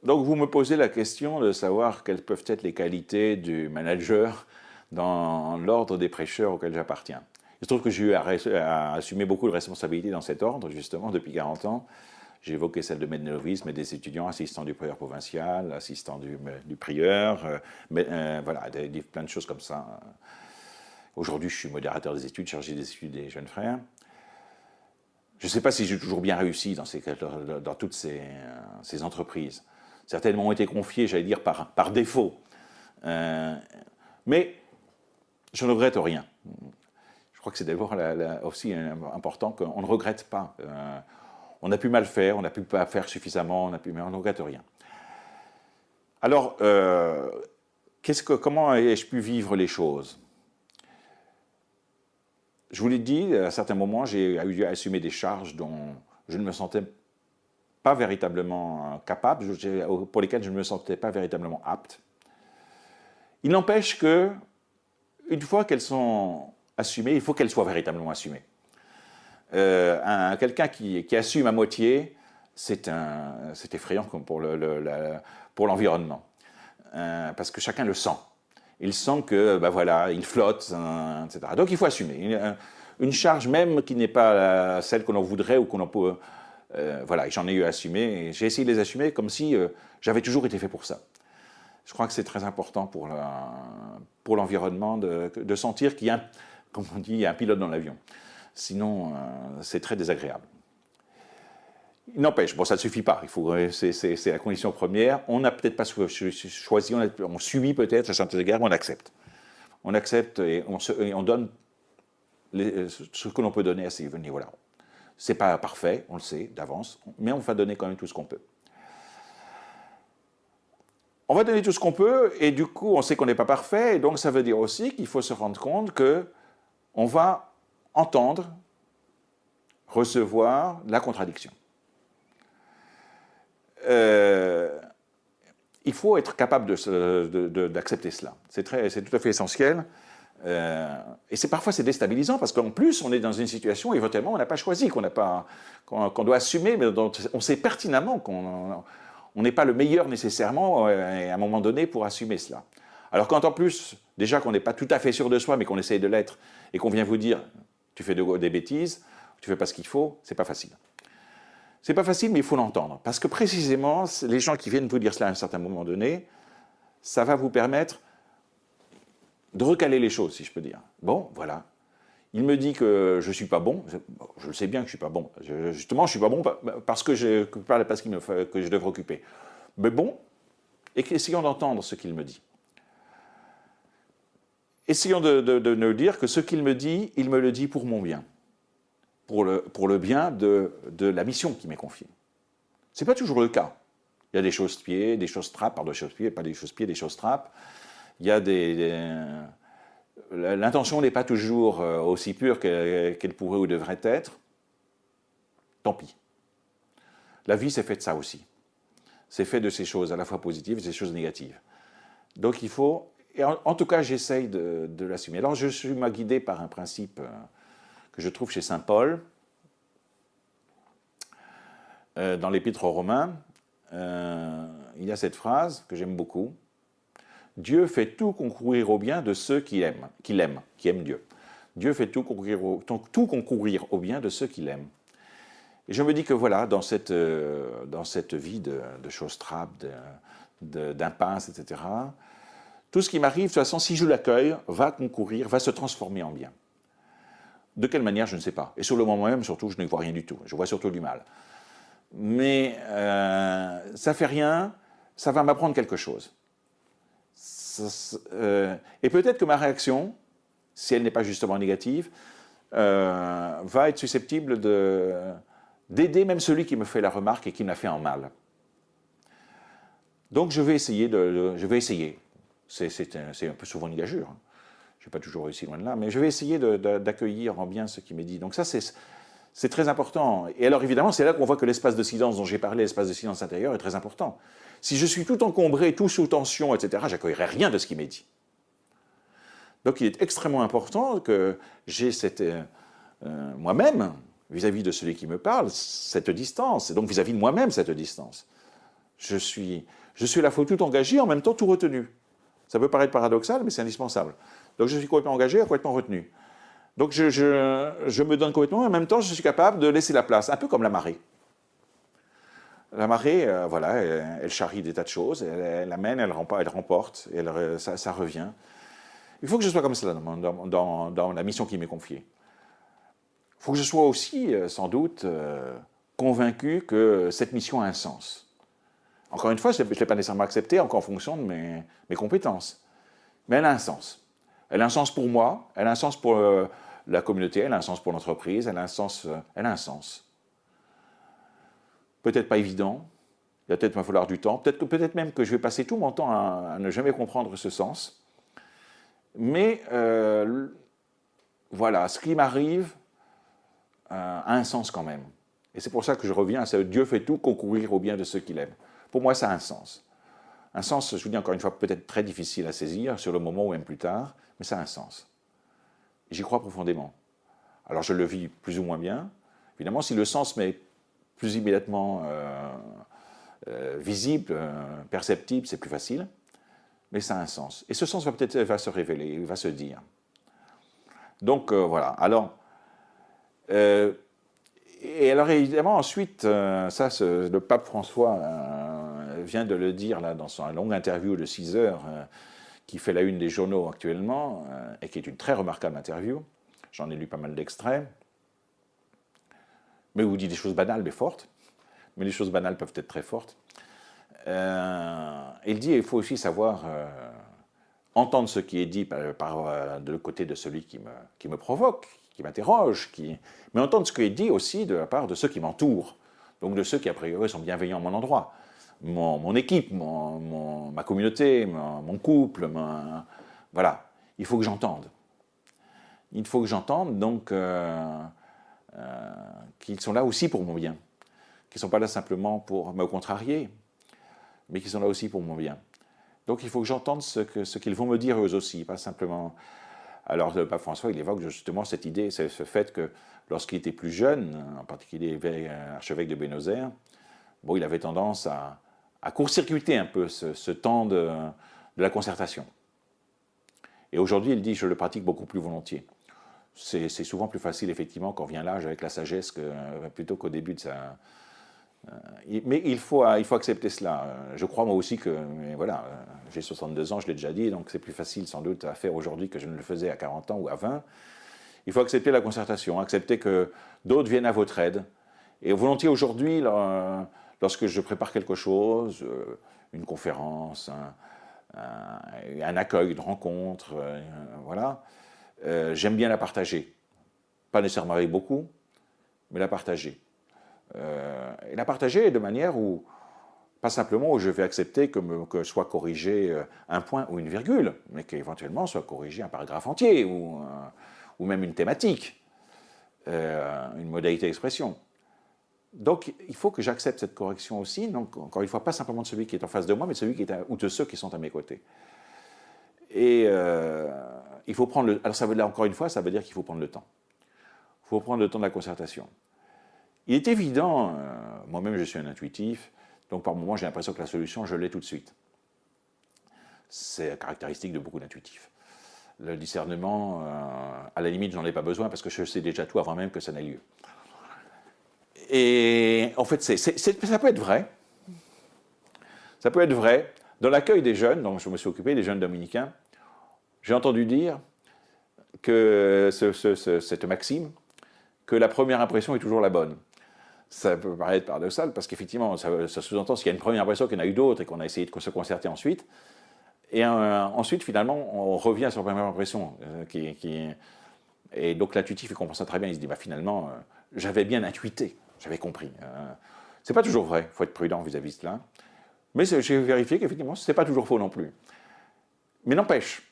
Donc vous me posez la question de savoir quelles peuvent être les qualités du manager dans l'ordre des prêcheurs auquel j'appartiens. Il se trouve que j'ai eu à assumer beaucoup de responsabilités dans cet ordre, justement, depuis 40 ans. J'ai évoqué celle de maître de novice, maître des étudiants, assistant du prieur provincial, assistant du prieur, voilà, plein de choses comme ça. Aujourd'hui, je suis modérateur des études, chargé des études des jeunes frères. Je ne sais pas si j'ai toujours bien réussi dans toutes ces entreprises. Certaines m'ont été confiées, j'allais dire, par défaut. Mais je ne regrette rien. Je crois que c'est d'abord aussi important qu'on ne regrette pas. On a pu mal faire, on n'a pu pas faire suffisamment, mais on ne regrette rien. Alors, comment ai-je pu vivre les choses? Je vous l'ai dit, à certains moments, j'ai eu à assumer des charges dont je ne me sentais pas véritablement capable, pour lesquelles je ne me sentais pas véritablement apte. Il n'empêche que, une fois qu'elles sont assumées, il faut qu'elles soient véritablement assumées. Quelqu'un qui assume à moitié, c'est effrayant pour l'environnement, parce que chacun le sent. Il sent que, voilà, il flotte, etc. Donc il faut assumer. Une charge même qui n'est pas celle que l'on voudrait ou qu'on peut... voilà, j'en ai eu à assumer, et j'ai essayé de les assumer comme si j'avais toujours été fait pour ça. Je crois que c'est très important pour l'environnement de sentir qu'il y a, comme on dit, il y a un pilote dans l'avion. Sinon, c'est très désagréable. Il n'empêche, bon, ça ne suffit pas. C'est la condition première. On n'a peut-être pas choisi, on subit peut-être à certains égards, on accepte. On accepte et on donne ce que l'on peut donner à ces niveaux-là. Ce n'est pas parfait, on le sait d'avance, mais on va donner quand même tout ce qu'on peut. On va donner tout ce qu'on peut, et du coup, on sait qu'on n'est pas parfait, et donc ça veut dire aussi qu'il faut se rendre compte qu'on va entendre, recevoir la contradiction. Il faut être capable d'accepter cela. C'est tout à fait essentiel. Et parfois c'est déstabilisant parce qu'en plus on est dans une situation éventuellement on n'a pas choisi, qu'on doit assumer, mais dont on sait pertinemment qu'on n'est pas le meilleur nécessairement à un moment donné pour assumer cela. Alors quand en plus, déjà qu'on n'est pas tout à fait sûr de soi, mais qu'on essaye de l'être, et qu'on vient vous dire tu fais des bêtises, tu fais pas ce qu'il faut, c'est pas facile. C'est pas facile, mais il faut l'entendre. Parce que précisément, les gens qui viennent vous dire cela à un certain moment donné, ça va vous permettre de recaler les choses, si je peux dire. Bon, voilà. Il me dit que je ne suis pas bon. Je le sais bien que je ne suis pas bon. Justement, je ne suis pas bon parce que je devrais occuper. Mais bon, essayons d'entendre ce qu'il me dit. Essayons de nous dire que ce qu'il me dit, il me le dit pour mon bien. Pour le bien de la mission qui m'est confiée. Ce n'est pas toujours le cas. Il y a des choses-pieds, des choses-trappes, pardon, des choses-pieds, pas des choses-pieds, des choses-trappes. Il y a l'intention n'est pas toujours aussi pure qu'elle pourrait ou devrait être. Tant pis. La vie, c'est fait de ça aussi. C'est fait de ces choses à la fois positives et ces choses négatives. Donc il faut... Et en tout cas, j'essaye de l'assumer. Alors je suis guidé par un principe... que je trouve chez saint Paul, dans l'Épître aux Romains, il y a cette phrase que j'aime beaucoup. Dieu fait tout concourir au bien de ceux qui aiment Dieu. Dieu fait tout concourir au bien de ceux qui l'aiment. Et je me dis que voilà, dans cette vie de choses trappes, d'impasses, etc., tout ce qui m'arrive, de toute façon, si je l'accueille, va concourir, va se transformer en bien. De quelle manière, je ne sais pas. Et sur le moment même, surtout, je ne vois rien du tout. Je vois surtout du mal. Mais ça ne fait rien, ça va m'apprendre quelque chose. Et peut-être que ma réaction, si elle n'est pas justement négative, va être susceptible d'aider même celui qui me fait la remarque et qui me l'a fait en mal. Donc je vais essayer. C'est un peu souvent une gageure. Je n'ai pas toujours réussi loin de là, mais je vais essayer d'accueillir en bien ce qui m'est dit. Donc ça, c'est très important. Et alors évidemment, c'est là qu'on voit que l'espace de silence dont j'ai parlé, l'espace de silence intérieur, est très important. Si je suis tout encombré, tout sous tension, etc., j'accueillerai rien de ce qui m'est dit. Donc il est extrêmement important que j'ai moi-même, vis-à-vis de celui qui me parle, cette distance, et donc vis-à-vis de moi-même cette distance. Je suis à la fois tout engagé, en même temps tout retenu. Ça peut paraître paradoxal, mais c'est indispensable. Donc je suis complètement engagé et complètement retenu. Donc je me donne complètement, et en même temps je suis capable de laisser la place, un peu comme la marée. La marée, voilà, elle charrie des tas de choses, elle amène, elle remporte, et ça revient. Il faut que je sois comme ça dans la mission qui m'est confiée. Il faut que je sois aussi, sans doute, convaincu que cette mission a un sens. Encore une fois, je ne l'ai pas nécessairement acceptée encore en fonction de mes compétences. Mais elle a un sens. Elle a un sens pour moi, elle a un sens pour la communauté, elle a un sens pour l'entreprise, elle a un sens. Peut-être pas évident, il va peut-être me falloir du temps, peut-être même que je vais passer tout mon temps à ne jamais comprendre ce sens. Mais voilà, ce qui m'arrive a un sens quand même. Et c'est pour ça que je reviens à ce Dieu fait tout concourir au bien de ceux qu'il aime. Pour moi, ça a un sens. Un sens, je vous dis encore une fois, peut-être très difficile à saisir sur le moment ou même plus tard, mais ça a un sens. J'y crois profondément. Alors je le vis plus ou moins bien. Évidemment, si le sens m'est plus immédiatement visible, perceptible, c'est plus facile, mais ça a un sens. Et ce sens va se révéler, va se dire. Donc voilà. Alors, et alors évidemment, ensuite, le pape François vient de le dire là, dans sa longue interview de 6 heures, qui fait la une des journaux actuellement, et qui est une très remarquable interview. J'en ai lu pas mal d'extraits. Mais il vous dit des choses banales mais fortes. Mais les choses banales peuvent être très fortes. Il dit qu'il faut aussi savoir entendre ce qui est dit de côté de celui qui me provoque, qui m'interroge, mais entendre ce qui est dit aussi de la part de ceux qui m'entourent, donc de ceux qui a priori sont bienveillants à mon endroit, mon équipe, ma communauté, mon couple, voilà, il faut que j'entende. Il faut que j'entende donc qu'ils sont là aussi pour mon bien, qu'ils ne sont pas là simplement pour me contrarier, mais qu'ils sont là aussi pour mon bien. Donc il faut que j'entende ce qu'ils vont me dire eux aussi, pas simplement... Alors le pape François, il évoque justement cette idée, ce fait que lorsqu'il était plus jeune, en particulier archevêque de Buenos Aires, bon, il avait tendance à court-circuiter un peu ce temps de la concertation. Et aujourd'hui, il dit, je le pratique beaucoup plus volontiers. C'est souvent plus facile, effectivement, quand vient l'âge avec la sagesse, plutôt qu'au début de sa... Mais il faut accepter cela. Je crois moi aussi que, voilà, j'ai 62 ans, je l'ai déjà dit, donc c'est plus facile sans doute à faire aujourd'hui que je ne le faisais à 40 ans ou à 20. Il faut accepter la concertation, accepter que d'autres viennent à votre aide. Et volontiers aujourd'hui, lorsque je prépare quelque chose, une conférence, un accueil, une rencontre, voilà, j'aime bien la partager. Pas nécessairement avec beaucoup, mais la partager. Et la partager de manière où, pas simplement où je vais accepter que soit corrigé un point ou une virgule, mais qu'éventuellement soit corrigé un paragraphe entier ou même une thématique, une modalité d'expression. Donc il faut que j'accepte cette correction aussi, donc encore une fois, pas simplement de celui qui est en face de moi, mais ou de ceux qui sont à mes côtés. Et il faut prendre alors ça veut dire, encore une fois, ça veut dire qu'il faut prendre le temps. Il faut prendre le temps de la concertation. Il est évident, moi-même je suis un intuitif, donc par moments j'ai l'impression que la solution, je l'ai tout de suite. C'est caractéristique de beaucoup d'intuitifs. Le discernement, à la limite, j'en ai pas besoin parce que je sais déjà tout avant même que ça n'ait lieu. Et en fait, ça peut être vrai. Ça peut être vrai. Dans l'accueil des jeunes, dont je me suis occupé, des jeunes dominicains, j'ai entendu dire que cette maxime, que la première impression est toujours la bonne. Ça peut paraître paradoxal, parce qu'effectivement, ça sous-entend qu'il y a une première impression, qu'il y en a eu d'autres, et qu'on a essayé de se concerter ensuite. Et ensuite, finalement, on revient sur la première impression. Et donc l'intuitif, il comprend ça très bien. Il se dit, finalement, j'avais bien intuité, j'avais compris. C'est pas toujours vrai, il faut être prudent vis-à-vis de cela. Mais j'ai vérifié qu'effectivement, ce n'est pas toujours faux non plus. Mais n'empêche,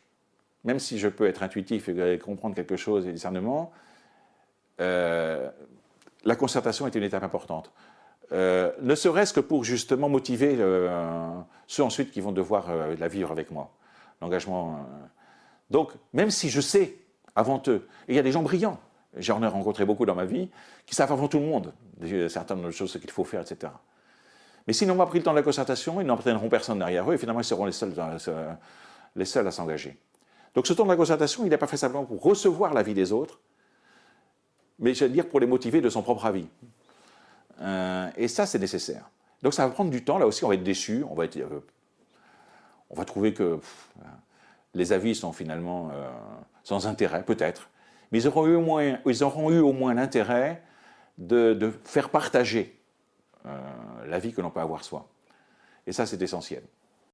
même si je peux être intuitif et comprendre quelque chose et discernement, la concertation est une étape importante. Ne serait-ce que pour justement motiver ceux ensuite qui vont devoir la vivre avec moi. L'engagement. Donc, même si je sais avant eux, et il y a des gens brillants, j'en ai rencontré beaucoup dans ma vie, qui savent avant tout le monde certaines choses, ce qu'il faut faire, etc. Mais s'ils n'ont pas pris le temps de la concertation, ils n'entraîneront personne derrière eux et finalement ils seront les seuls à s'engager. Donc ce temps de la concertation, il n'est pas fait simplement pour recevoir l'avis des autres, mais je veux dire pour les motiver de son propre avis. Et ça, c'est nécessaire. Donc ça va prendre du temps, là aussi on va être déçu, on va trouver que les avis sont finalement sans intérêt, peut-être, mais ils auront eu au moins l'intérêt de faire partager l'avis que l'on peut avoir soi. Et ça, c'est essentiel.